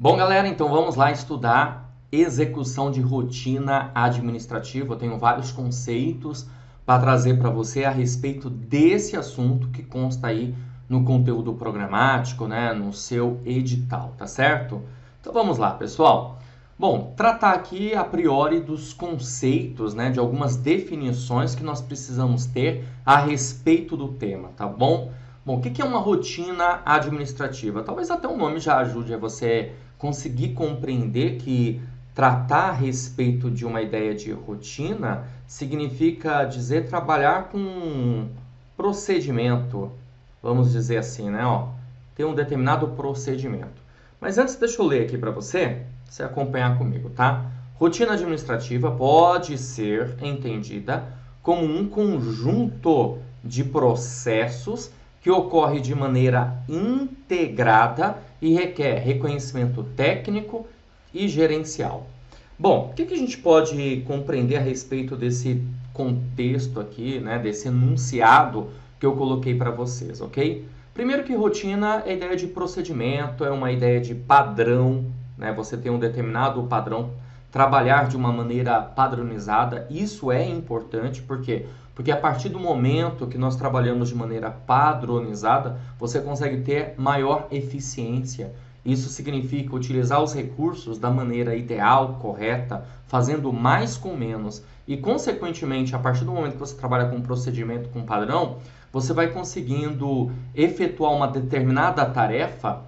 Bom, galera, então vamos lá estudar execução de rotina administrativa. Eu tenho vários conceitos para trazer para você a respeito desse assunto que consta aí no conteúdo programático, né, no seu edital, tá certo? Então vamos lá, pessoal. Bom, tratar aqui a priori dos conceitos, né, de algumas definições que nós precisamos ter a respeito do tema, tá bom? Bom, o que é uma rotina administrativa? Talvez até o nome já ajude a você conseguir compreender que tratar a respeito de uma ideia de rotina significa dizer trabalhar com um procedimento, vamos dizer assim, né? Ó, ter um determinado procedimento. Mas antes, deixa eu ler aqui para você acompanhar comigo, tá? Rotina administrativa pode ser entendida como um conjunto de processos que ocorre de maneira integrada e requer reconhecimento técnico e gerencial. Bom, o que a gente pode compreender a respeito desse contexto aqui, né, desse enunciado que eu coloquei para vocês, ok? Primeiro que rotina é ideia de procedimento, é uma ideia de padrão, né? Você tem um determinado padrão, trabalhar de uma maneira padronizada, isso é importante, por quê? Porque a partir do momento que nós trabalhamos de maneira padronizada, você consegue ter maior eficiência. Isso significa utilizar os recursos da maneira ideal, correta, fazendo mais com menos. E, consequentemente, a partir do momento que você trabalha com um procedimento, com um padrão, você vai conseguindo efetuar uma determinada tarefa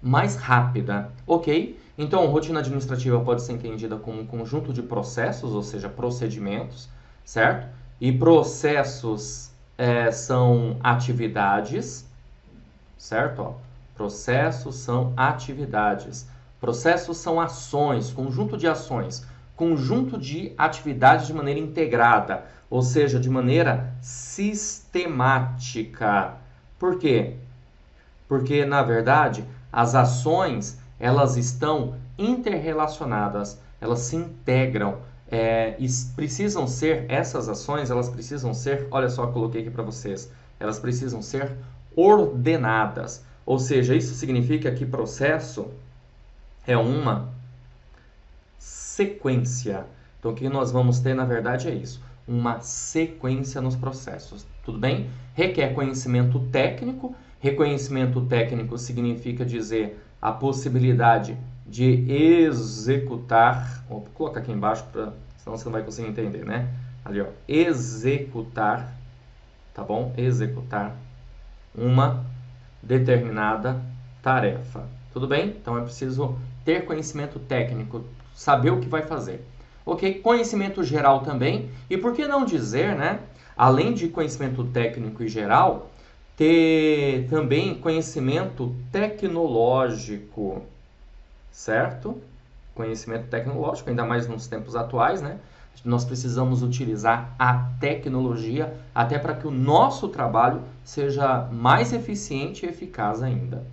mais rápida, ok? Então, rotina administrativa pode ser entendida como um conjunto de processos, ou seja, procedimentos, certo? E processos são atividades, certo? Ó, processos são atividades. Processos são ações, conjunto de ações, conjunto de atividades de maneira integrada, ou seja, de maneira sistemática. Por quê? Porque, na verdade, as ações, elas estão interrelacionadas, elas se integram, e precisam ser, essas ações, elas precisam ser, olha só, eu coloquei aqui para vocês, elas precisam ser ordenadas. Ou seja, isso significa que processo é uma sequência. Então, o que nós vamos ter, na verdade, é isso, uma sequência nos processos, tudo bem? Requer conhecimento técnico. Reconhecimento técnico significa dizer a possibilidade de executar, vou colocar aqui embaixo, senão você não vai conseguir entender, né? Ali, ó, executar, tá bom? Executar uma determinada tarefa, tudo bem? Então é preciso ter conhecimento técnico, saber o que vai fazer. Ok? Conhecimento geral também, e por que não dizer, né? Além de conhecimento técnico e geral, ter também conhecimento tecnológico, certo? Conhecimento tecnológico, ainda mais nos tempos atuais, né? Nós precisamos utilizar a tecnologia até para que o nosso trabalho seja mais eficiente e eficaz ainda.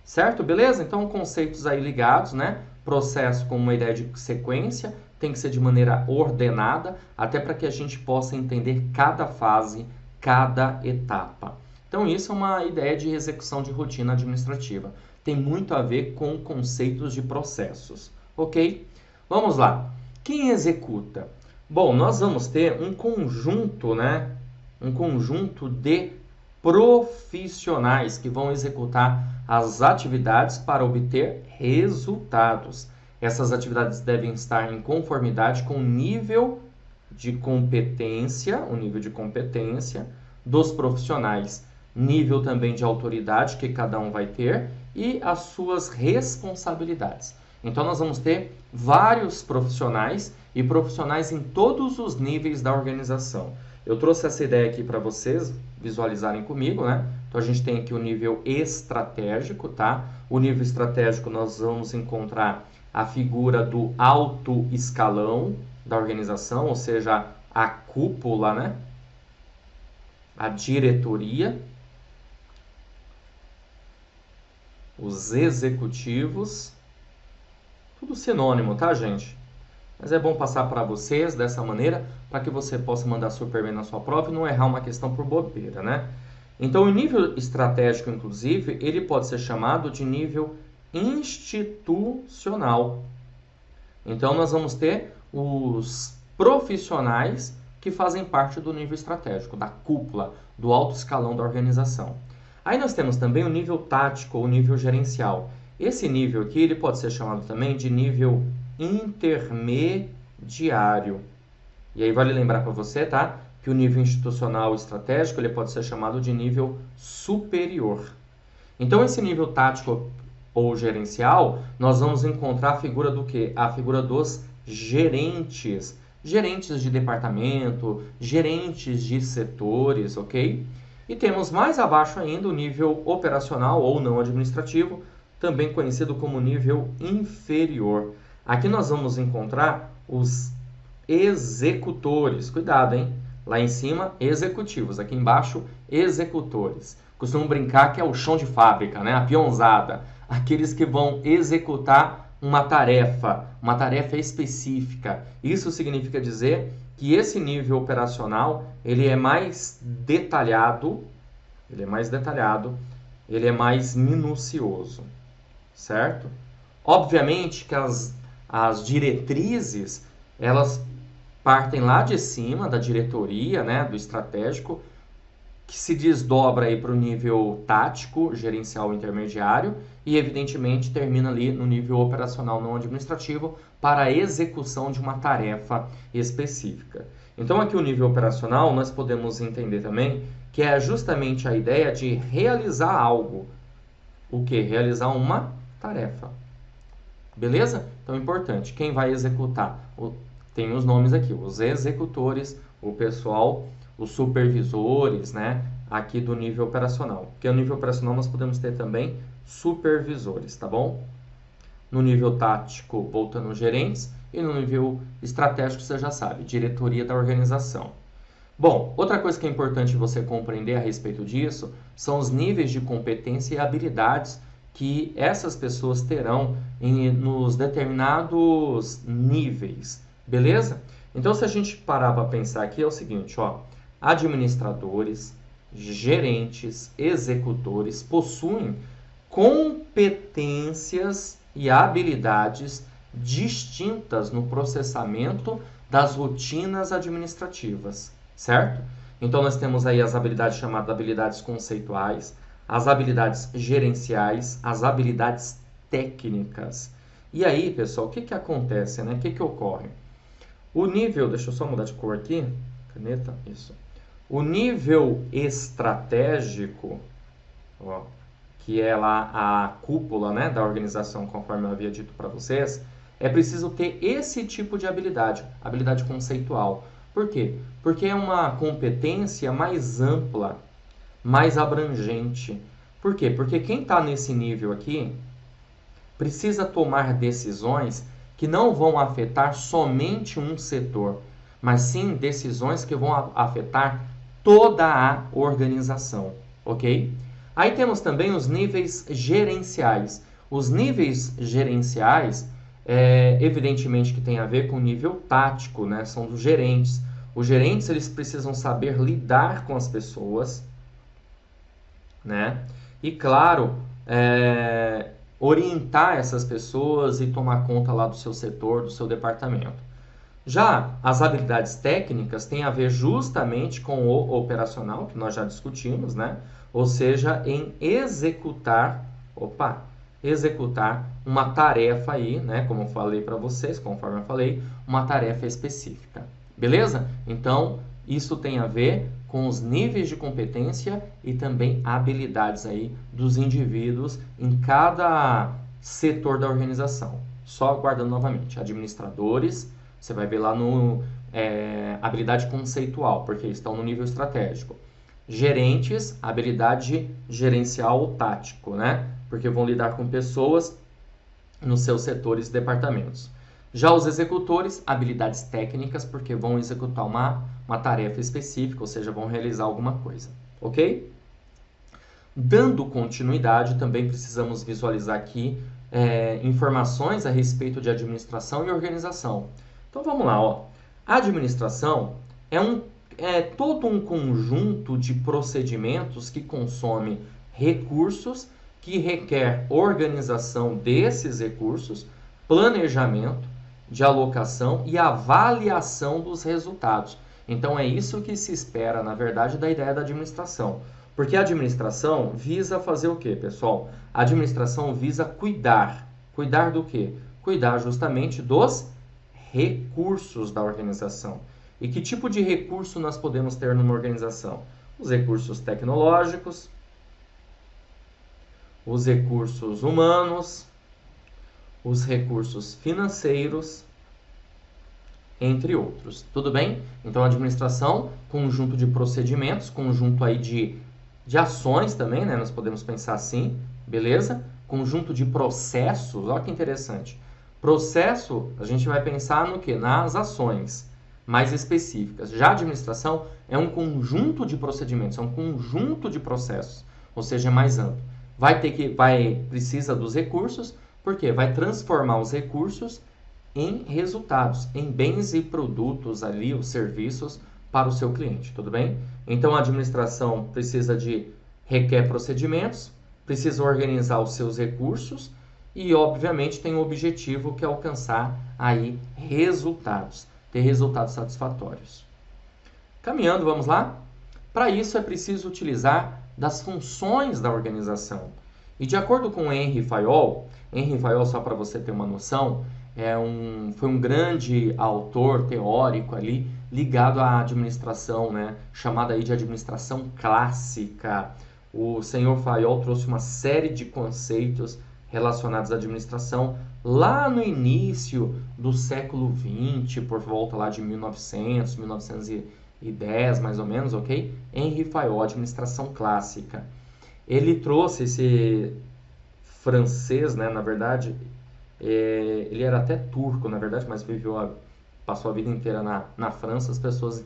Certo? Beleza? Então, conceitos aí ligados, né? Processo com uma ideia de sequência, tem que ser de maneira ordenada, até para que a gente possa entender cada fase, cada etapa. Então, isso é uma ideia de execução de rotina administrativa. Tem muito a ver com conceitos de processos, ok? Vamos lá. Quem executa? Bom, nós vamos ter um conjunto, né? Um conjunto de profissionais que vão executar as atividades para obter resultados. Essas atividades devem estar em conformidade com o nível de competência, dos profissionais, nível também de autoridade que cada um vai ter e as suas responsabilidades. Então, nós vamos ter vários profissionais e profissionais em todos os níveis da organização. Eu trouxe essa ideia aqui para vocês visualizarem comigo, né? Então, a gente tem aqui o nível estratégico, tá? O nível estratégico nós vamos encontrar a figura do alto escalão da organização, ou seja, a cúpula, né? A diretoria, os executivos, tudo sinônimo, tá, gente? Mas é bom passar para vocês dessa maneira, para que você possa mandar super bem na sua prova e não errar uma questão por bobeira, né? Então, o nível estratégico, inclusive, ele pode ser chamado de nível institucional. Então, nós vamos ter os profissionais que fazem parte do nível estratégico, da cúpula, do alto escalão da organização. Aí nós temos também o nível tático ou nível gerencial. Esse nível aqui ele pode ser chamado também de nível intermediário. E aí vale lembrar para você, tá? Que o nível institucional estratégico ele pode ser chamado de nível superior. Então, esse nível tático ou gerencial, nós vamos encontrar a figura do quê? A figura dos gerentes. Gerentes de departamento, gerentes de setores, ok? E temos mais abaixo ainda o nível operacional ou não administrativo, também conhecido como nível inferior. Aqui nós vamos encontrar os executores. Cuidado, hein? Lá em cima, executivos. Aqui embaixo, executores. Costumo brincar que é o chão de fábrica, né? A peãozada. Aqueles que vão executar uma tarefa específica. Isso significa dizer que esse nível operacional ele é mais detalhado, ele é mais minucioso, certo? Obviamente que as diretrizes, elas partem lá de cima, da diretoria, né, do estratégico, que se desdobra aí para o nível tático, gerencial intermediário e, evidentemente, termina ali no nível operacional não administrativo para a execução de uma tarefa específica. Então, aqui o nível operacional, nós podemos entender também que é justamente a ideia de realizar algo. O que? Realizar uma tarefa. Beleza? Então, é importante. Quem vai executar? Tem os nomes aqui, os executores, o pessoal, os supervisores, né? Aqui do nível operacional. Porque no nível operacional nós podemos ter também supervisores, tá bom? No nível tático, voltando aos gerentes. E no nível estratégico, você já sabe, diretoria da organização. Bom, outra coisa que é importante você compreender a respeito disso são os níveis de competência e habilidades que essas pessoas terão nos determinados níveis, beleza? Então, se a gente parar para pensar aqui, é o seguinte, ó, administradores, gerentes, executores possuem competências e habilidades distintas no processamento das rotinas administrativas, certo? Então, nós temos aí as habilidades chamadas habilidades conceituais, as habilidades gerenciais, as habilidades técnicas. E aí, pessoal, o que acontece, né? O que ocorre? O nível, deixa eu só mudar de cor aqui, caneta, isso. O nível estratégico, ó, que é lá a cúpula, né, da organização, conforme eu havia dito para vocês, é preciso ter esse tipo de habilidade conceitual. Por quê? Porque é uma competência mais ampla, mais abrangente. Por quê? Porque quem está nesse nível aqui precisa tomar decisões que não vão afetar somente um setor, mas sim decisões que vão afetar toda a organização, ok? Aí temos também os níveis gerenciais. Os níveis gerenciais, evidentemente que tem a ver com o nível tático, né? São dos gerentes. Os gerentes eles precisam saber lidar com as pessoas, né? E claro, orientar essas pessoas e tomar conta lá do seu setor, do seu departamento. Já as habilidades técnicas têm a ver justamente com o operacional, que nós já discutimos, né? Ou seja, em executar uma tarefa aí, né? Como eu falei para vocês, conforme eu falei, uma tarefa específica. Beleza? Então, isso tem a ver com os níveis de competência e também habilidades aí dos indivíduos em cada setor da organização. Só guardando novamente, administradores, você vai ver lá no habilidade conceitual, porque estão no nível estratégico. Gerentes, habilidade gerencial ou tático, né? Porque vão lidar com pessoas nos seus setores e departamentos. Já os executores, habilidades técnicas, porque vão executar uma tarefa específica, ou seja, vão realizar alguma coisa, ok? Dando continuidade, também precisamos visualizar aqui informações a respeito de administração e organização. Então vamos lá, ó. A administração é todo um conjunto de procedimentos que consome recursos que requer organização desses recursos, planejamento de alocação e avaliação dos resultados. Então é isso que se espera, na verdade, da ideia da administração. Porque a administração visa fazer o quê, pessoal? A administração visa cuidar. Cuidar do quê? Cuidar justamente dos recursos da organização. E que tipo de recurso nós podemos ter numa organização? Os recursos tecnológicos, os recursos humanos, os recursos financeiros, entre outros. Tudo bem? Então, a administração, conjunto de procedimentos, conjunto aí de ações também, né? Nós podemos pensar assim, beleza? Conjunto de processos, olha que interessante. Processo, a gente vai pensar no quê? Nas ações mais específicas. Já a administração é um conjunto de procedimentos, é um conjunto de processos, ou seja, é mais amplo. Precisa dos recursos, porque vai transformar os recursos em resultados, em bens e produtos ali, os serviços para o seu cliente, tudo bem? Então a administração requer procedimentos, precisa organizar os seus recursos e obviamente tem um objetivo que é alcançar aí resultados, ter resultados satisfatórios. Caminhando, vamos lá? Para isso é preciso utilizar das funções da organização. E de acordo com Henry Fayol, só para você ter uma noção, foi um grande autor teórico ali ligado à administração, né? Chamada aí de administração clássica. O senhor Fayol trouxe uma série de conceitos relacionados à administração lá no início do século XX, por volta lá de 1900, 1910 mais ou menos, ok? Henry Fayol, administração clássica. Ele trouxe esse francês, né? Na verdade, ele era até turco, na verdade, mas passou a vida inteira na França. As pessoas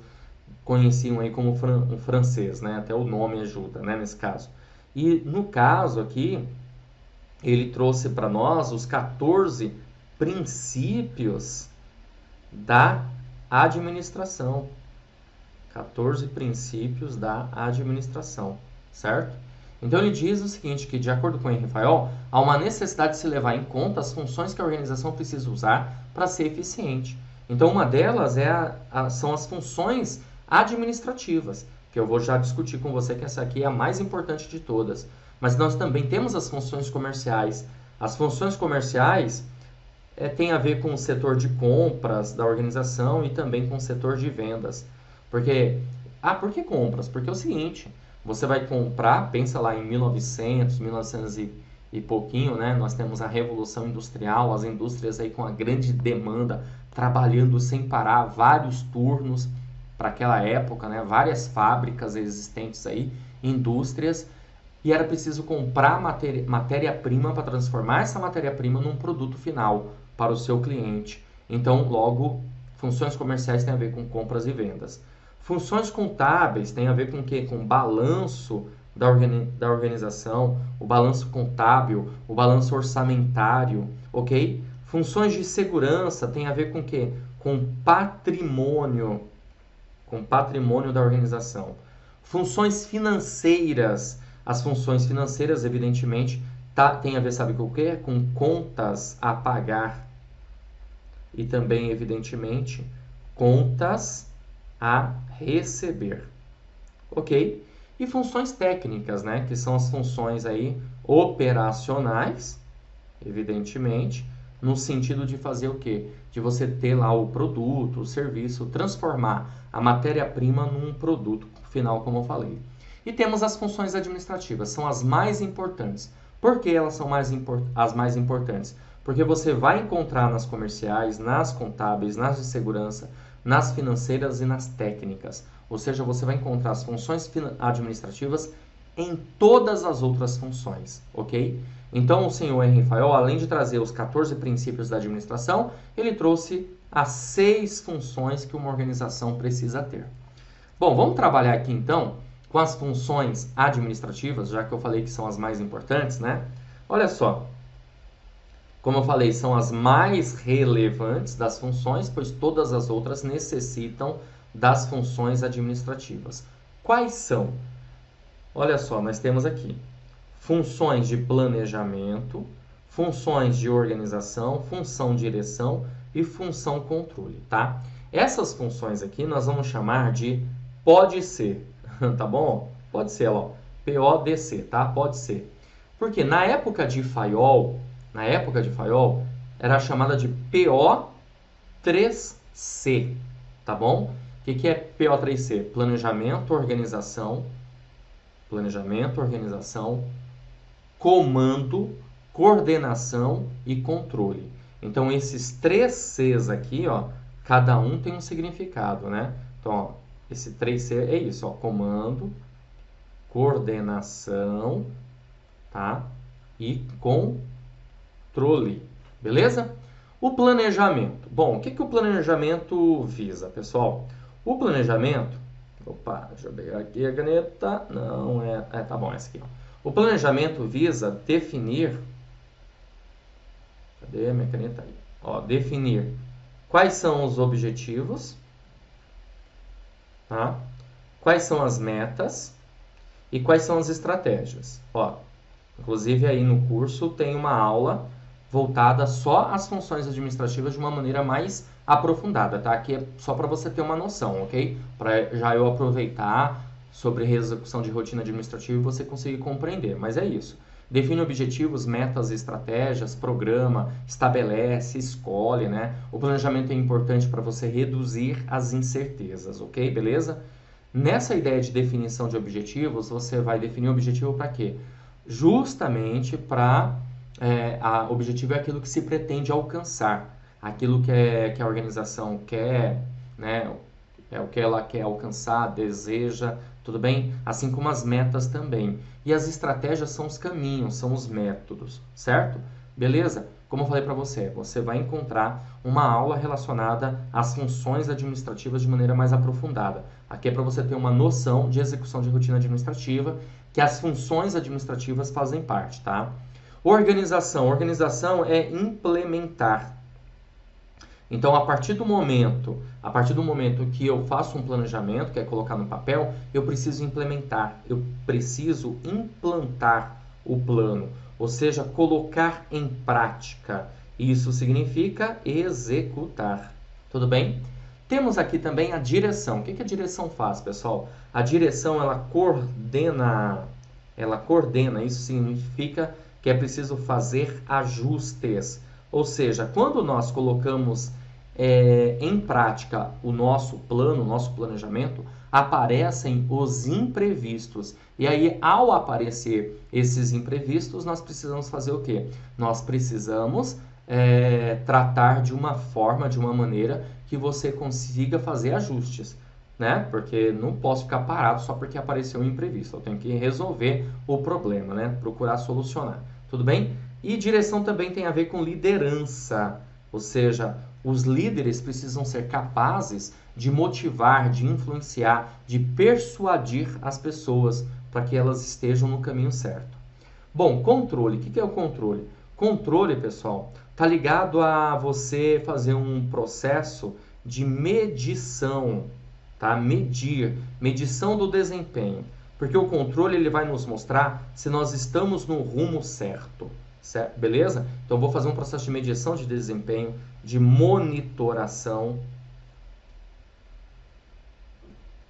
conheciam aí como um francês, né? Até o nome ajuda, né? Nesse caso. E no caso aqui, ele trouxe para nós os 14 princípios da administração. 14 princípios da administração, certo? Então ele diz o seguinte, que de acordo com Henry Fayol, há uma necessidade de se levar em conta as funções que a organização precisa usar para ser eficiente. Então uma delas são as funções administrativas, que eu vou já discutir com você que essa aqui é a mais importante de todas. Mas nós também temos as funções comerciais. As funções comerciais têm a ver com o setor de compras da organização e também com o setor de vendas. Por que compras? Porque é o seguinte, você vai comprar, pensa lá em 1900 e pouquinho, né? Nós temos a Revolução Industrial, as indústrias aí com a grande demanda, trabalhando sem parar, vários turnos para aquela época, né? Várias fábricas existentes aí, indústrias, e era preciso comprar matéria-prima para transformar essa matéria-prima num produto final para o seu cliente. Então, logo, funções comerciais têm a ver com compras e vendas. Funções contábeis têm a ver com o quê? Com balanço da organização, o balanço contábil, o balanço orçamentário, ok? Funções de segurança têm a ver com o quê? Com patrimônio da organização. Funções financeiras. As funções financeiras, evidentemente, tem a ver, sabe com o quê? Com contas a pagar. E também, evidentemente, contas a receber. Ok? E funções técnicas, né? Que são as funções aí operacionais, evidentemente, no sentido de fazer o quê? De você ter lá o produto, o serviço, transformar a matéria-prima num produto final, como eu falei. E temos as funções administrativas, são as mais importantes. Por que elas são as mais importantes? Porque você vai encontrar nas comerciais, nas contábeis, nas de segurança, nas financeiras e nas técnicas. Ou seja, você vai encontrar as funções administrativas em todas as outras funções, ok? Então, o senhor Henry Fayol, além de trazer os 14 princípios da administração, ele trouxe as 6 funções que uma organização precisa ter. Bom, vamos trabalhar aqui então com as funções administrativas, já que eu falei que são as mais importantes, né? Olha só, como eu falei, são as mais relevantes das funções, pois todas as outras necessitam das funções administrativas. Quais são? Olha só, nós temos aqui funções de planejamento, funções de organização, função direção e função controle, tá? Essas funções aqui nós vamos chamar de pode ser, tá bom? Pode ser, ó, PODC, tá? Pode ser. Porque na época de FAIOL, era chamada de PO3C, tá bom? O que é PO3C? Planejamento, organização, comando, coordenação e controle. Então, esses 3 Cs aqui, ó, cada um tem um significado, né? Então, ó, esse 3C é isso, ó, comando, coordenação, tá? E controle, beleza? O planejamento. Bom, o que o planejamento visa, pessoal? O planejamento... Opa, deixa eu pegar aqui a caneta. Não é... tá bom, essa aqui. O planejamento visa definir... Cadê a minha caneta aí? Ó, definir quais são os objetivos, tá? Quais são as metas e quais são as estratégias. Ó, inclusive aí no curso tem uma aula voltada só às funções administrativas de uma maneira mais aprofundada, tá? Aqui é só para você ter uma noção, ok? Para já eu aproveitar sobre execução de rotina administrativa e você conseguir compreender. Mas é isso. Define objetivos, metas, estratégias, programa, estabelece, escolhe, né? O planejamento é importante para você reduzir as incertezas, ok? Beleza? Nessa ideia de definição de objetivos, você vai definir o objetivo para quê? Justamente para... o objetivo é aquilo que se pretende alcançar, aquilo que a organização quer, né? É o que ela quer alcançar, deseja, tudo bem? Assim como as metas também. E as estratégias são os caminhos, são os métodos, certo? Beleza? Como eu falei para você, você vai encontrar uma aula relacionada às funções administrativas de maneira mais aprofundada. Aqui é para você ter uma noção de execução de rotina administrativa, que as funções administrativas fazem parte, tá? Organização. Organização é implementar. Então, a partir do momento que eu faço um planejamento, que é colocar no papel, eu preciso implementar, eu preciso implantar o plano, ou seja, colocar em prática. Isso significa executar. Tudo bem? Temos aqui também a direção. O que a direção faz, pessoal? A direção, ela coordena. Isso significa que é preciso fazer ajustes. Ou seja, quando nós colocamos em prática o nosso plano, o nosso planejamento, aparecem os imprevistos. E aí, ao aparecer esses imprevistos, nós precisamos fazer o quê? Nós precisamos tratar de uma forma, de uma maneira que você consiga fazer ajustes, né? Porque não posso ficar parado só porque apareceu um imprevisto. Eu tenho que resolver o problema, né? Procurar solucionar. Tudo bem? E direção também tem a ver com liderança, ou seja, os líderes precisam ser capazes de motivar, de influenciar, de persuadir as pessoas para que elas estejam no caminho certo. Bom, controle. O que é o controle? Controle, pessoal, está ligado a você fazer um processo de medição, tá? Medição do desempenho. Porque o controle ele vai nos mostrar se nós estamos no rumo certo. Certo? Beleza? Então, eu vou fazer um processo de medição de desempenho, de monitoração,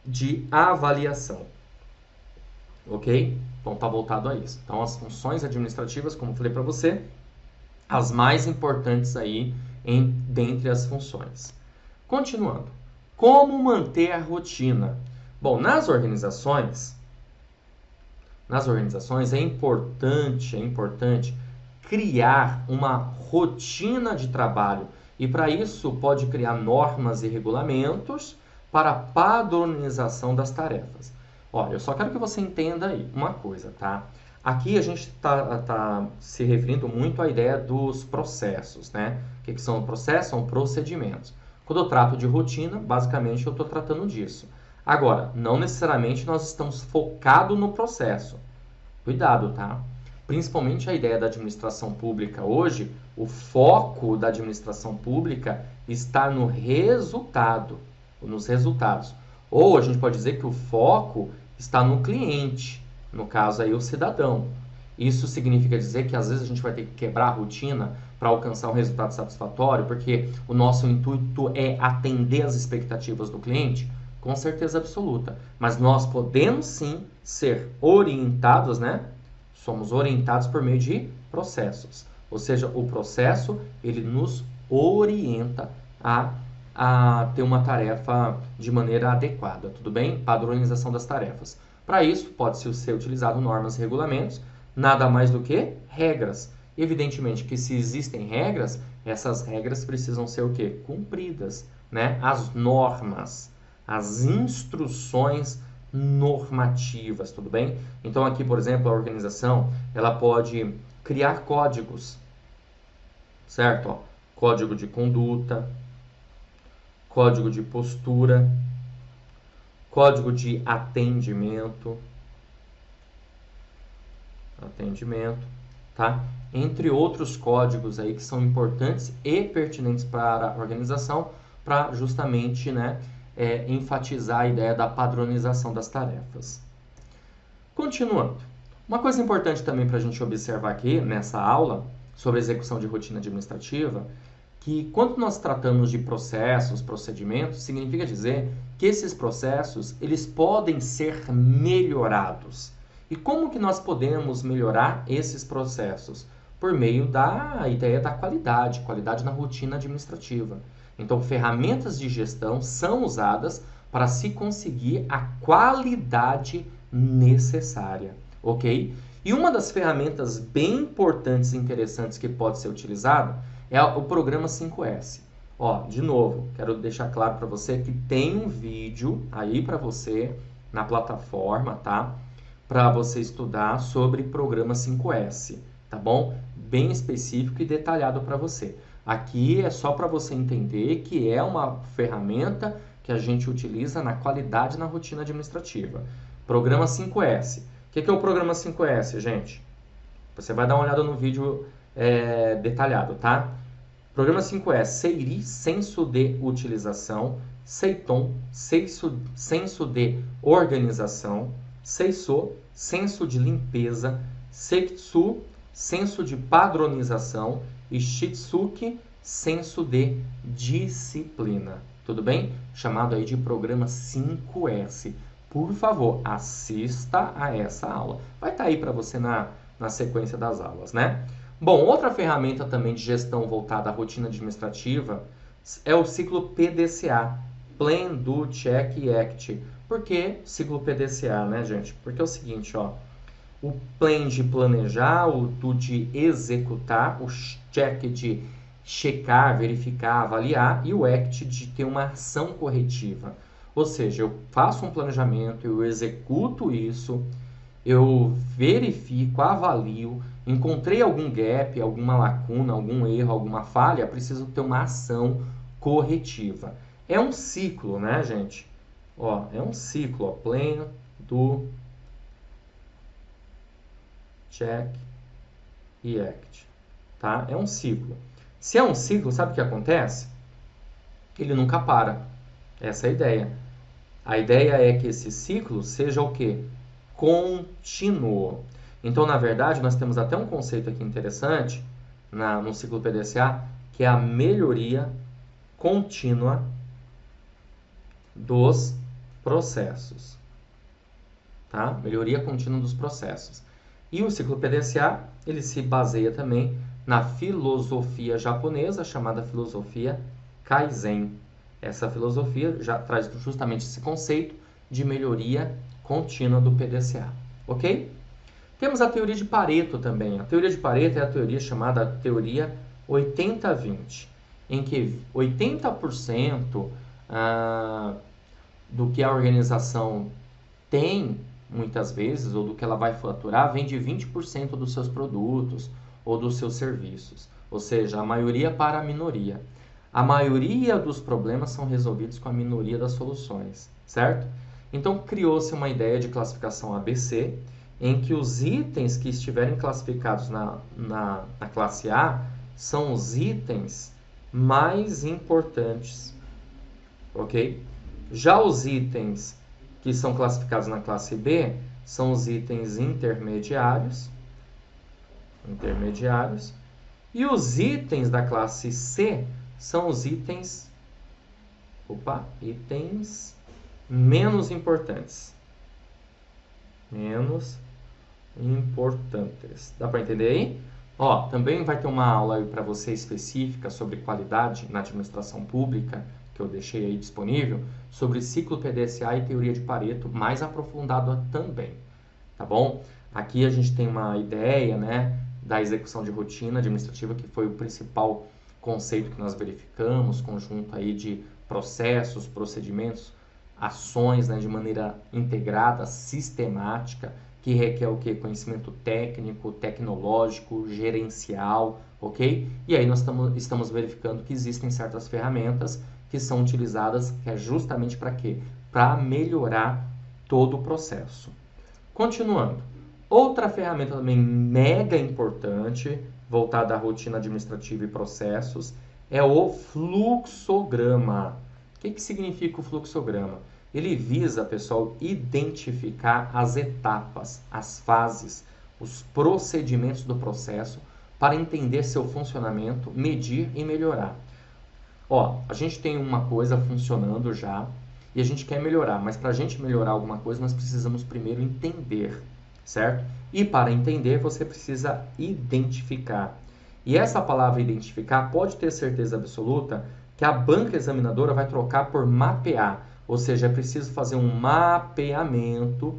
de avaliação. Ok? Então, está voltado a isso. Então, as funções administrativas, como eu falei para você, as mais importantes aí dentre as funções. Continuando. Como manter a rotina? Bom, nas organizações é importante criar uma rotina de trabalho. E para isso pode criar normas e regulamentos para padronização das tarefas. Olha, eu só quero que você entenda aí uma coisa, tá? Aqui a gente tá se referindo muito à ideia dos processos, né? O que são processos? São procedimentos. Quando eu trato de rotina, basicamente eu estou tratando disso. Agora, não necessariamente nós estamos focados no processo. Cuidado, tá? Principalmente a ideia da administração pública hoje, o foco da administração pública está no resultado, nos resultados. Ou a gente pode dizer que o foco está no cliente, no caso aí o cidadão. Isso significa dizer que às vezes a gente vai ter que quebrar a rotina para alcançar um resultado satisfatório, porque o nosso intuito é atender as expectativas do cliente? Com certeza absoluta. Mas nós podemos sim ser orientados, né? Somos orientados por meio de processos. Ou seja, o processo, ele nos orienta a ter uma tarefa de maneira adequada, tudo bem? Padronização das tarefas. Para isso, pode ser utilizado normas e regulamentos, nada mais do que regras. Evidentemente que se existem regras, essas regras precisam ser o quê? Cumpridas, né? As normas, as instruções normativas, tudo bem? Então aqui, por exemplo, a organização, ela pode criar códigos, certo? Ó, código de conduta, código de postura, código de atendimento, tá? Entre outros códigos aí que são importantes e pertinentes para a organização, para justamente, né, enfatizar a ideia da padronização das tarefas. Continuando, uma coisa importante também para a gente observar aqui nessa aula sobre execução de rotina administrativa, que quando nós tratamos de processos, procedimentos, significa dizer que esses processos eles podem ser melhorados. E como que nós podemos melhorar esses processos? Por meio da ideia da qualidade na rotina administrativa. Então, ferramentas de gestão são usadas para se conseguir a qualidade necessária, ok? E uma das ferramentas bem importantes e interessantes que pode ser utilizada é o programa 5S. Ó, de novo, quero deixar claro para você que tem um vídeo aí para você na plataforma, tá? Para você estudar sobre programa 5S, tá bom? Bem específico e detalhado para você. Aqui é só para você entender que é uma ferramenta que a gente utiliza na qualidade na rotina administrativa. Programa 5S. O que é o programa 5S, gente? Você vai dar uma olhada no vídeo detalhado, tá? Programa 5S, SEIRI, senso de utilização, SEITOM, senso de organização, SEISO, senso de limpeza, SEITSU, senso de padronização e SHITSUKI, senso de disciplina. Tudo bem? Chamado aí de programa 5S. Por favor, assista a essa aula. Vai estar aí para você na sequência das aulas, né? Bom, outra ferramenta também de gestão voltada à rotina administrativa é o ciclo PDCA, Plan, Do, Check e Act. Por que ciclo PDCA, né, gente? Porque é o seguinte, ó, o Plan de planejar, o Do de executar, o Check de checar, verificar, avaliar e o Act de ter uma ação corretiva. Ou seja, eu faço um planejamento, eu executo isso, eu verifico, avalio, encontrei algum gap, alguma lacuna, algum erro, alguma falha, preciso ter uma ação corretiva. É um ciclo, né, gente? Ó, é um ciclo, ó, Plan, Do, Check e Act, tá? É um ciclo. Se é um ciclo, sabe o que acontece? Ele nunca para. Essa é a ideia. A ideia é que esse ciclo seja o quê? Contínuo. Então, na verdade, nós temos até um conceito aqui interessante no ciclo PDCA, que é a melhoria contínua dos processos. Tá? Melhoria contínua dos processos. E o ciclo PDCA, ele se baseia também na filosofia japonesa, chamada filosofia Kaizen. Essa filosofia já traz justamente esse conceito de melhoria contínua do PDCA, ok? Temos a teoria de Pareto também. A teoria de Pareto é a teoria chamada teoria 80-20, em que 80% do que a organização tem, muitas vezes, ou do que ela vai faturar, vem de 20% dos seus produtos ou dos seus serviços. Ou seja, a maioria para a minoria. A maioria dos problemas são resolvidos com a minoria das soluções, certo? Então, criou-se uma ideia de classificação ABC, em que os itens que estiverem classificados na classe A são os itens mais importantes, ok? Já os itens que são classificados na classe B são os itens intermediários intermediários. E os itens da classe C são os itens menos importantes. Menos importantes. Dá para entender aí? Ó, também vai ter uma aula aí para você específica sobre qualidade na administração pública, que eu deixei aí disponível, sobre ciclo PDCA e teoria de Pareto, mais aprofundado também, tá bom? Aqui a gente tem uma ideia, né, da execução de rotina administrativa, que foi o principal conceito que nós verificamos, conjunto aí de processos, procedimentos, ações, né, de maneira integrada, sistemática, que requer o quê? Conhecimento técnico, tecnológico, gerencial, ok? E aí nós estamos verificando que existem certas ferramentas que são utilizadas, que é justamente para quê? Para melhorar todo o processo. Continuando. Outra ferramenta também mega importante, voltada à rotina administrativa e processos, é o fluxograma. O que significa o fluxograma? Ele visa, pessoal, identificar as etapas, as fases, os procedimentos do processo para entender seu funcionamento, medir e melhorar. Ó, a gente tem uma coisa funcionando já e a gente quer melhorar, mas para a gente melhorar alguma coisa, nós precisamos primeiro entender, certo? E para entender, você precisa identificar. E essa palavra identificar, pode ter certeza absoluta que a banca examinadora vai trocar por mapear, ou seja, é preciso fazer um mapeamento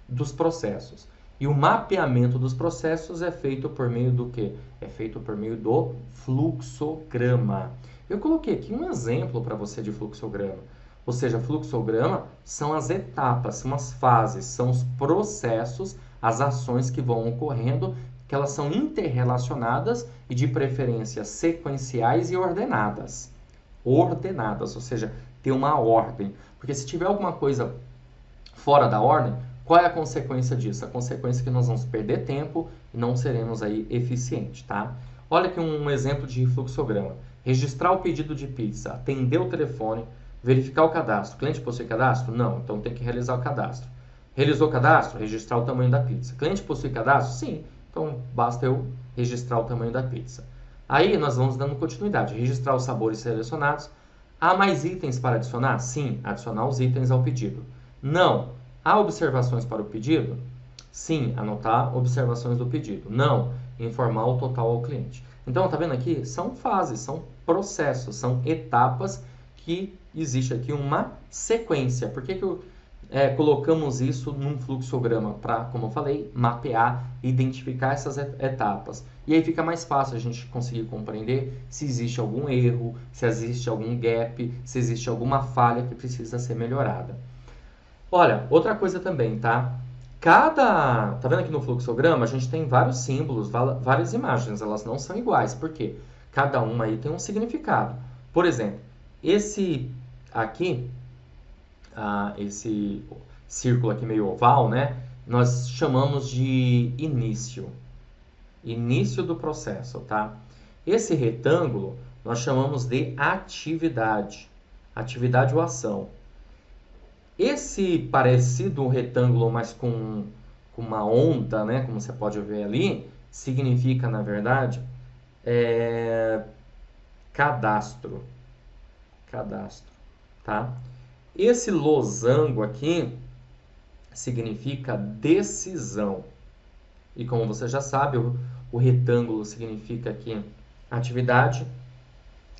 dos processos. E o mapeamento dos processos é feito por meio do quê? É feito por meio do fluxograma. Eu coloquei aqui um exemplo para você de fluxograma. Ou seja, fluxograma são as etapas, são as fases, são os processos, as ações que vão ocorrendo, que elas são interrelacionadas e de preferência sequenciais e ordenadas. Ordenadas, ou seja, ter uma ordem. Porque se tiver alguma coisa fora da ordem, qual é a consequência disso? A consequência é que nós vamos perder tempo e não seremos aí eficientes, tá? Olha aqui um exemplo de fluxograma. Registrar o pedido de pizza, atender o telefone, verificar o cadastro. O cliente possui cadastro? Não, então tem que realizar o cadastro. Realizou o cadastro? Registrar o tamanho da pizza. Cliente possui cadastro? Sim, então basta eu registrar o tamanho da pizza. Aí nós vamos dando continuidade. Registrar os sabores selecionados. Há mais itens para adicionar? Sim, adicionar os itens ao pedido. Não. Há observações para o pedido? Sim, anotar observações do pedido. Não, informar o total ao cliente. Então, tá vendo aqui? São fases, são processos, são etapas que existe aqui uma sequência. Por que colocamos isso num fluxograma? Para, como eu falei, mapear, identificar essas etapas. E aí fica mais fácil a gente conseguir compreender se existe algum erro, se existe algum gap, se existe alguma falha que precisa ser melhorada. Olha, outra coisa também, tá? Tá vendo aqui no fluxograma? A gente tem vários símbolos, várias imagens, elas não são iguais. Por quê? Cada uma aí tem um significado. Por exemplo, esse aqui, esse círculo aqui meio oval, né? Nós chamamos de início. Início do processo, tá? Esse retângulo nós chamamos de atividade. Atividade ou ação. Esse parecido retângulo, mas com uma onda, né, como você pode ver ali, significa, na verdade, cadastro. Cadastro, tá? Esse losango aqui significa decisão. E como você já sabe, o retângulo significa aqui atividade,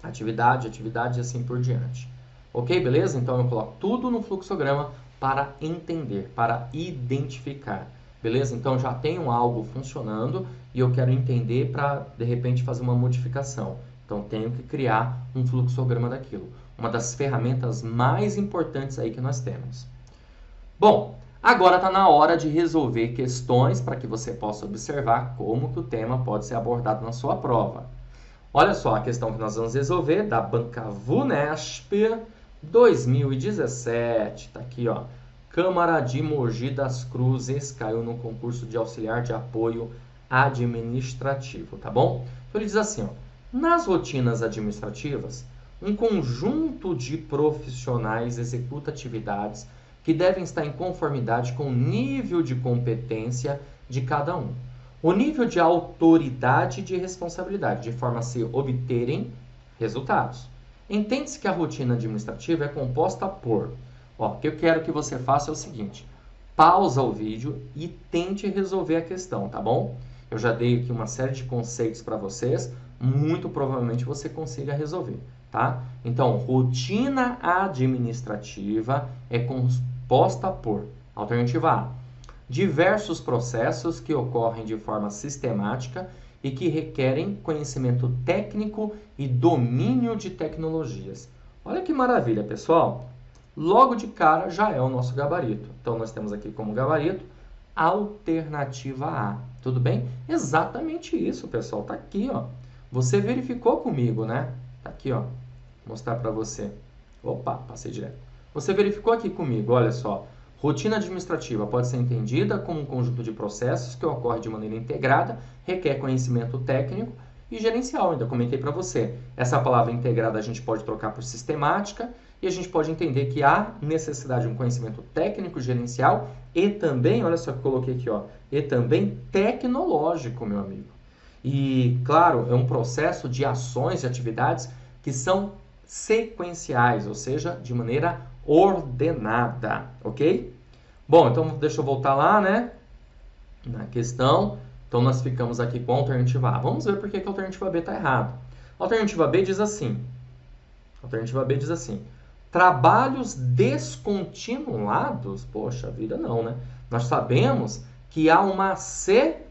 atividade, atividade e assim por diante. Ok, beleza? Então eu coloco tudo no fluxograma para entender, para identificar. Beleza? Então já tenho algo funcionando e eu quero entender para, de repente, fazer uma modificação. Então tenho que criar um fluxograma daquilo. Uma das ferramentas mais importantes aí que nós temos. Bom, agora está na hora de resolver questões para que você possa observar como que o tema pode ser abordado na sua prova. Olha só a questão que nós vamos resolver da banca VUNESP 2017, tá aqui, ó. Câmara de Mogi das Cruzes caiu no concurso de auxiliar de apoio administrativo, tá bom? Então ele diz assim, ó, nas rotinas administrativas, um conjunto de profissionais executa atividades que devem estar em conformidade com o nível de competência de cada um. o nível de autoridade e de responsabilidade, de forma a se obterem resultados. Entende-se que a rotina administrativa é composta por... o que eu quero que você faça é o seguinte, pausa o vídeo e tente resolver a questão, tá bom? Eu já dei aqui uma série de conceitos para vocês, muito provavelmente você consiga resolver, tá? Então, rotina administrativa é composta por, alternativa A, diversos processos que ocorrem de forma sistemática e que requerem conhecimento técnico e domínio de tecnologias. Olha que maravilha, pessoal! Logo de cara já é o nosso gabarito. Então, nós temos aqui como gabarito alternativa A. Tudo bem? Exatamente isso, pessoal. Tá aqui, ó. Você verificou comigo, né? Tá aqui, ó. Vou mostrar para você. Opa, passei direto. Você verificou aqui comigo, olha só. Rotina administrativa pode ser entendida como um conjunto de processos que ocorre de maneira integrada, requer conhecimento técnico e gerencial. Ainda comentei para você. Essa palavra integrada a gente pode trocar por sistemática e a gente pode entender que há necessidade de um conhecimento técnico, gerencial e também, olha só que eu coloquei aqui, ó, e também tecnológico, meu amigo. E, claro, é um processo de ações e atividades que são sequenciais, ou seja, de maneira ordenada, ok? Bom, então deixa eu voltar lá, né, na questão. Então nós ficamos aqui com a alternativa A. Vamos ver por que a alternativa B está errada. A alternativa B diz assim, trabalhos descontinuados? Poxa vida, não, né? Nós sabemos que há uma sequência,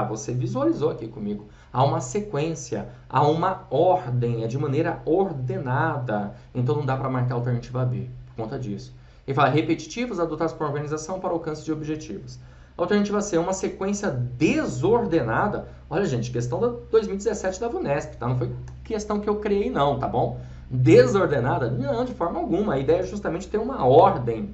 você visualizou aqui comigo, há uma sequência, há uma ordem, é de maneira ordenada. Então não dá para marcar a alternativa B por conta disso. Ele fala repetitivos adotados por organização para alcance de objetivos. Alternativa C, uma sequência desordenada. Olha, gente, questão da 2017 da VUNESP, tá? Não foi questão que eu criei, não, tá bom? Desordenada? Não, de forma alguma. A ideia é justamente ter uma ordem.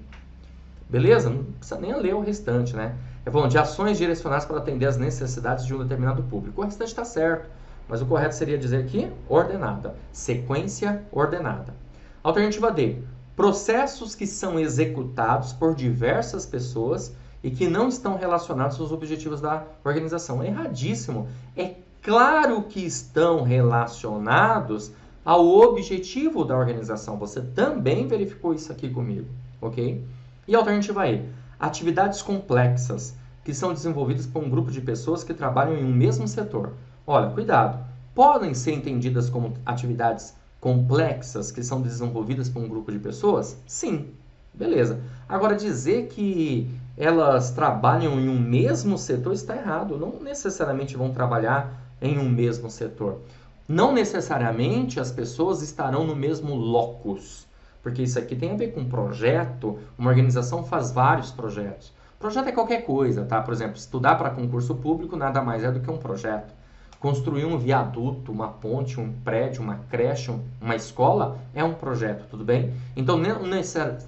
Beleza? Não precisa nem ler o restante, né? É bom, de ações direcionadas para atender às necessidades de um determinado público. O restante está certo, mas o correto seria dizer aqui ordenada. Sequência ordenada. Alternativa D, processos que são executados por diversas pessoas e que não estão relacionados aos objetivos da organização. É erradíssimo. É claro que estão relacionados ao objetivo da organização. Você também verificou isso aqui comigo, ok? E a alternativa E, atividades complexas que são desenvolvidas por um grupo de pessoas que trabalham em um mesmo setor. Olha, cuidado. Podem ser entendidas como atividades complexas que são desenvolvidas por um grupo de pessoas? Sim. Beleza. Agora, dizer que elas trabalham em um mesmo setor está errado. Não necessariamente vão trabalhar em um mesmo setor. Não necessariamente as pessoas estarão no mesmo locus. Porque isso aqui tem a ver com projeto. Uma organização faz vários projetos. Projeto é qualquer coisa, tá? Por exemplo, estudar para concurso público nada mais é do que um projeto. Construir um viaduto, uma ponte, um prédio, uma creche, uma escola é um projeto, tudo bem? Então,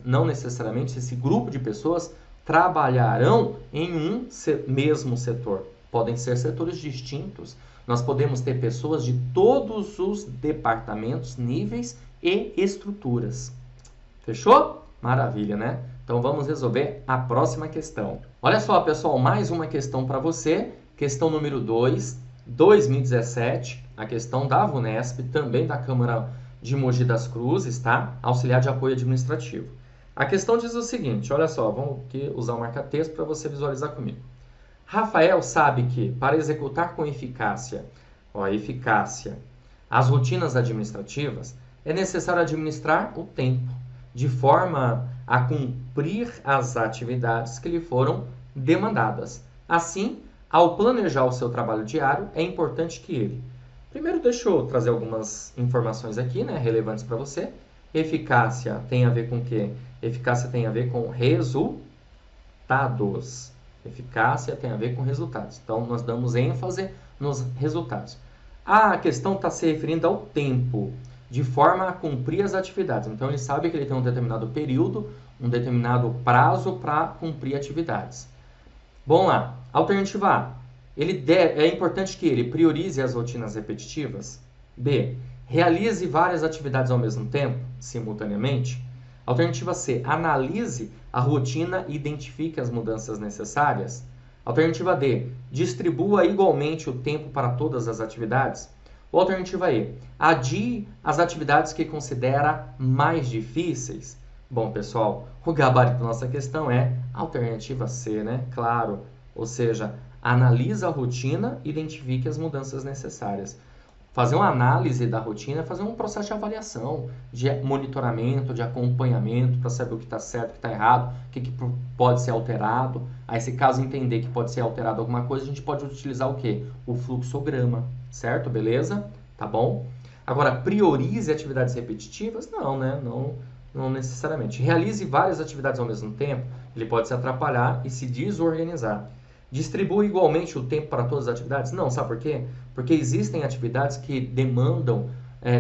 não necessariamente esse grupo de pessoas trabalharão em um mesmo setor. Podem ser setores distintos. Nós podemos ter pessoas de todos os departamentos, níveis e estruturas. Fechou? Maravilha, né? Então, vamos resolver a próxima questão. Olha só, pessoal, mais uma questão para você. Questão número 2. 2017, a questão da VUNESP, também da Câmara de Mogi das Cruzes, tá? Auxiliar de apoio administrativo. A questão diz o seguinte, olha só, vamos aqui usar o marca-texto para você visualizar comigo. Rafael sabe que, para executar com eficácia, as rotinas administrativas, é necessário administrar o tempo, de forma a cumprir as atividades que lhe foram demandadas. Assim, ao planejar o seu trabalho diário, é importante que ele... Primeiro, deixa eu trazer algumas informações aqui, né, relevantes para você. Eficácia tem a ver com o quê? Eficácia tem a ver com resultados. Eficácia tem a ver com resultados. Então, nós damos ênfase nos resultados. A questão está se referindo ao tempo, de forma a cumprir as atividades. Então, ele sabe que ele tem um determinado período, um determinado prazo para cumprir atividades. Vamos lá. Alternativa A. É importante que ele priorize as rotinas repetitivas. B. Realize várias atividades ao mesmo tempo, simultaneamente. Alternativa C. Analise a rotina e identifique as mudanças necessárias. Alternativa D, distribua igualmente o tempo para todas as atividades. Ou alternativa E, adie as atividades que considera mais difíceis. Bom, pessoal, o gabarito da nossa questão é a alternativa C, né? Claro, ou seja, analisa a rotina e identifique as mudanças necessárias. Fazer uma análise da rotina é fazer um processo de avaliação, de monitoramento, de acompanhamento, para saber o que está certo, o que está errado, o que pode ser alterado. Aí, se caso entender que pode ser alterado alguma coisa, a gente pode utilizar o quê? O fluxograma, certo? Beleza? Tá bom? Agora, priorize atividades repetitivas? Não, né? Não necessariamente. Realize várias atividades ao mesmo tempo, ele pode se atrapalhar e se desorganizar. Distribui igualmente o tempo para todas as atividades? Não, sabe por quê? Porque existem atividades que demandam,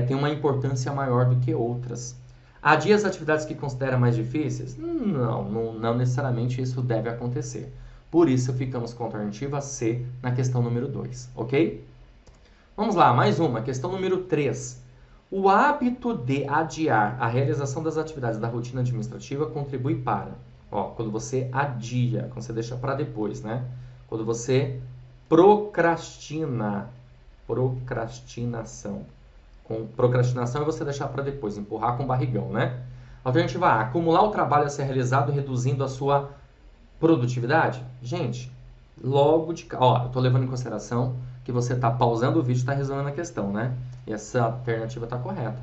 têm uma importância maior do que outras. Adia as atividades que considera mais difíceis? Não necessariamente isso deve acontecer. Por isso, ficamos com a alternativa C na questão número 2, ok? Vamos lá, mais uma, questão número 3. O hábito de adiar a realização das atividades da rotina administrativa contribui para... quando você adia, quando você deixa para depois, né? Quando você procrastinação. Procrastinação é você deixar para depois, empurrar com barrigão, né? Alternativa A, acumular o trabalho a ser realizado reduzindo a sua produtividade. Gente, logo de... eu tô levando em consideração que você está pausando o vídeo e está resolvendo a questão, né? E essa alternativa está correta.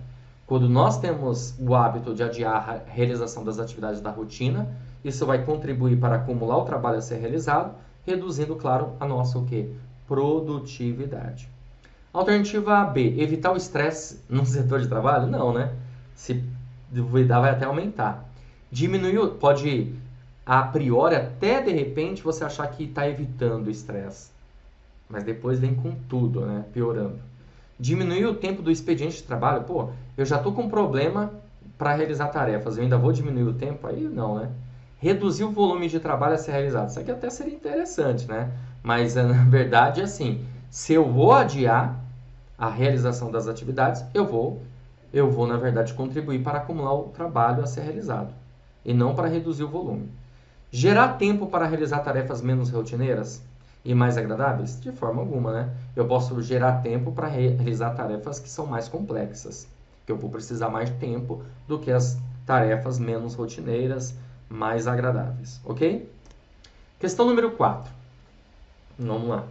Quando nós temos o hábito de adiar a realização das atividades da rotina, isso vai contribuir para acumular o trabalho a ser realizado, reduzindo, claro, a nossa o quê? Produtividade. Alternativa B, evitar o estresse no setor de trabalho? Não, né? Se duvidar, vai até aumentar. Diminuir, pode, a priori, até de repente, você achar que está evitando o estresse. Mas depois vem com tudo, né? Piorando. Diminuir o tempo do expediente de trabalho? Pô, eu já estou com problema para realizar tarefas, eu ainda vou diminuir o tempo? Aí não, né? Reduzir o volume de trabalho a ser realizado. Isso aqui até seria interessante, né? Mas, na verdade, assim, se eu vou adiar a realização das atividades, eu vou, na verdade, contribuir para acumular o trabalho a ser realizado. E não para reduzir o volume. Gerar tempo para realizar tarefas menos rotineiras e mais agradáveis? De forma alguma, né? Eu posso gerar tempo para realizar tarefas que são mais complexas. Que eu vou precisar mais tempo do que as tarefas menos rotineiras, mais agradáveis, ok? Questão número 4. Vamos lá.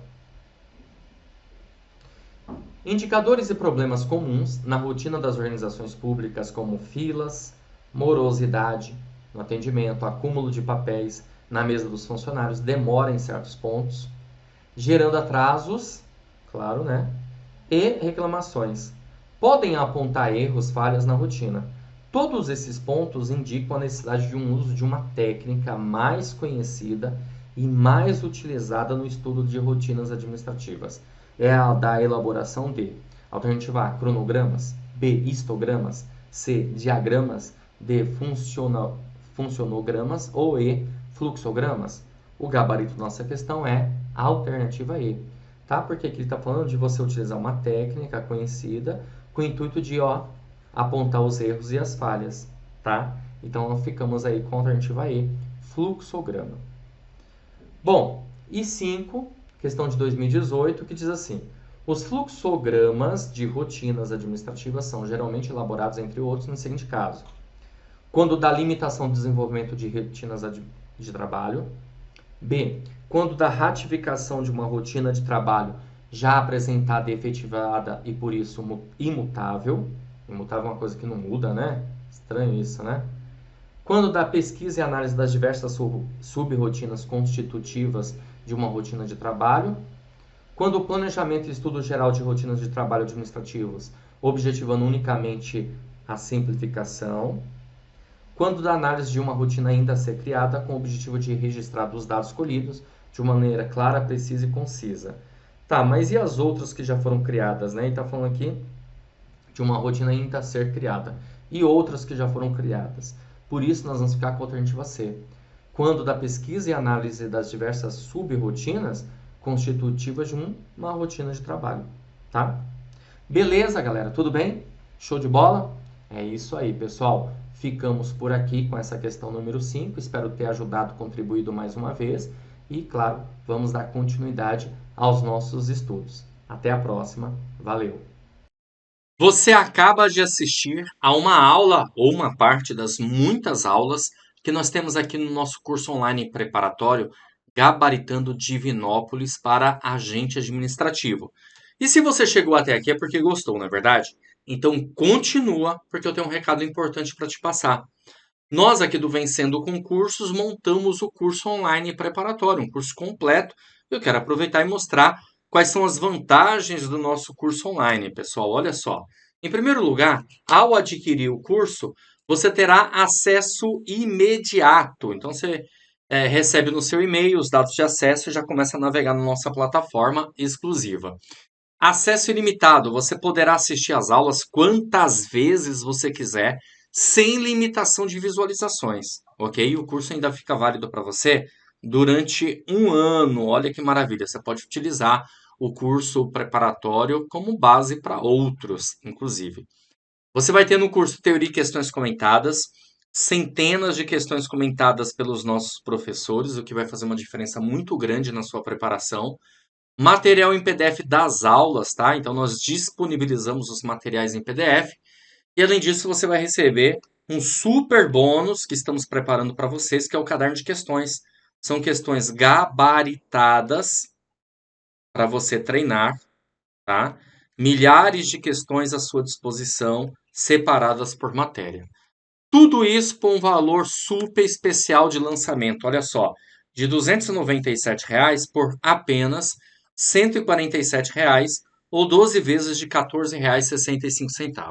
Indicadores e problemas comuns na rotina das organizações públicas, como filas, morosidade no atendimento, acúmulo de papéis na mesa dos funcionários, demora em certos pontos, gerando atrasos, claro, né? E reclamações. Podem apontar erros, falhas na rotina. Todos esses pontos indicam a necessidade de um uso de uma técnica mais conhecida e mais utilizada no estudo de rotinas administrativas. É a da elaboração de alternativa A, cronogramas, B, histogramas, C, diagramas, D, funcionogramas ou E, fluxogramas. O gabarito da nossa questão é a alternativa E, tá? Porque aqui ele está falando de você utilizar uma técnica conhecida com o intuito de apontar os erros e as falhas, tá? Então, ficamos aí com a alternativa E, fluxograma. Bom, e 5, questão de 2018, que diz assim: os fluxogramas de rotinas administrativas são geralmente elaborados, entre outros, no seguinte caso: quando da limitação do desenvolvimento de rotinas de trabalho. B, quando da ratificação de uma rotina de trabalho já apresentada e efetivada e, por isso, imutável. Imutável é uma coisa que não muda, né? Estranho isso, né? Quando da pesquisa e análise das diversas sub-rotinas constitutivas de uma rotina de trabalho. Quando o planejamento e estudo geral de rotinas de trabalho administrativos, objetivando unicamente a simplificação. Quando da análise de uma rotina ainda a ser criada, com o objetivo de registrar os dados colhidos de uma maneira clara, precisa e concisa. Tá, mas e as outras que já foram criadas, né? Ele está falando aqui de uma rotina ainda a ser criada. E outras que já foram criadas. Por isso, nós vamos ficar com a alternativa C. Quando da pesquisa e análise das diversas sub-rotinas constitutivas de uma rotina de trabalho, tá? Beleza, galera? Tudo bem? Show de bola? É isso aí, pessoal. Ficamos por aqui com essa questão número 5. Espero ter ajudado, contribuído mais uma vez. e, claro, vamos dar continuidade aos nossos estudos. Até a próxima. Valeu! Você acaba de assistir a uma aula ou uma parte das muitas aulas que nós temos aqui no nosso curso online preparatório Gabaritando Divinópolis para Agente Administrativo. E se você chegou até aqui é porque gostou, não é verdade? Então continua, porque eu tenho um recado importante para te passar. Nós aqui do Vencendo Concursos montamos o curso online preparatório, um curso completo. Eu quero aproveitar e mostrar quais são as vantagens do nosso curso online, pessoal. Olha só. Em primeiro lugar, ao adquirir o curso, você terá acesso imediato. Então, você recebe no seu e-mail os dados de acesso e já começa a navegar na nossa plataforma exclusiva. Acesso ilimitado. Você poderá assistir às aulas quantas vezes você quiser, sem limitação de visualizações, ok? O curso ainda fica válido para você durante um ano. Olha que maravilha! Você pode utilizar o curso preparatório como base para outros, inclusive. Você vai ter no curso Teoria e Questões Comentadas, centenas de questões comentadas pelos nossos professores, o que vai fazer uma diferença muito grande na sua preparação. Material em PDF das aulas, tá? Então nós disponibilizamos os materiais em PDF. E além disso, você vai receber um super bônus que estamos preparando para vocês, que é o caderno de questões. São questões gabaritadas para você treinar, tá? Milhares de questões à sua disposição, separadas por matéria. Tudo isso por um valor super especial de lançamento. Olha só, de R$ 297 por apenas R$ 147 ou 12 vezes de R$ 14,65.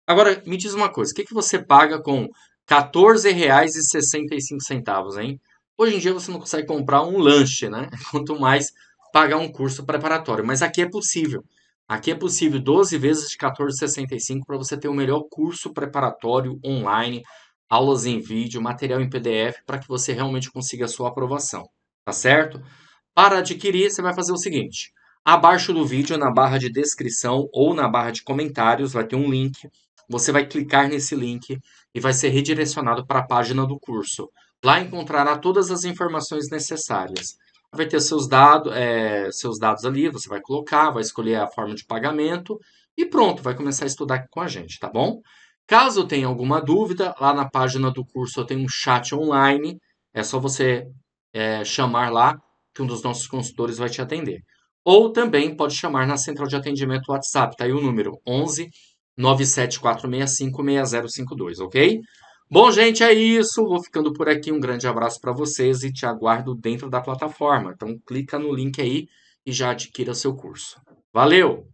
Agora, me diz uma coisa, o que você paga com R$ 14,65, hein? Hoje em dia você não consegue comprar um lanche, né? Quanto mais pagar um curso preparatório. Mas aqui é possível. Aqui é possível 12 vezes de R$ 14,65 para você ter o melhor curso preparatório online, aulas em vídeo, material em PDF, para que você realmente consiga a sua aprovação. Tá certo? Para adquirir, você vai fazer o seguinte: abaixo do vídeo, na barra de descrição ou na barra de comentários, vai ter um link. Você vai clicar nesse link e vai ser redirecionado para a página do curso. Lá encontrará todas as informações necessárias. Vai ter seus dados ali, você vai colocar, vai escolher a forma de pagamento e pronto, vai começar a estudar com a gente, tá bom? Caso tenha alguma dúvida, lá na página do curso eu tenho um chat online, é só você chamar lá que um dos nossos consultores vai te atender. Ou também pode chamar na central de atendimento WhatsApp, tá aí o número 11 97465 6052, ok? Bom, gente, é isso. Vou ficando por aqui. Um grande abraço para vocês e te aguardo dentro da plataforma. Então, clica no link aí e já adquira seu curso. Valeu!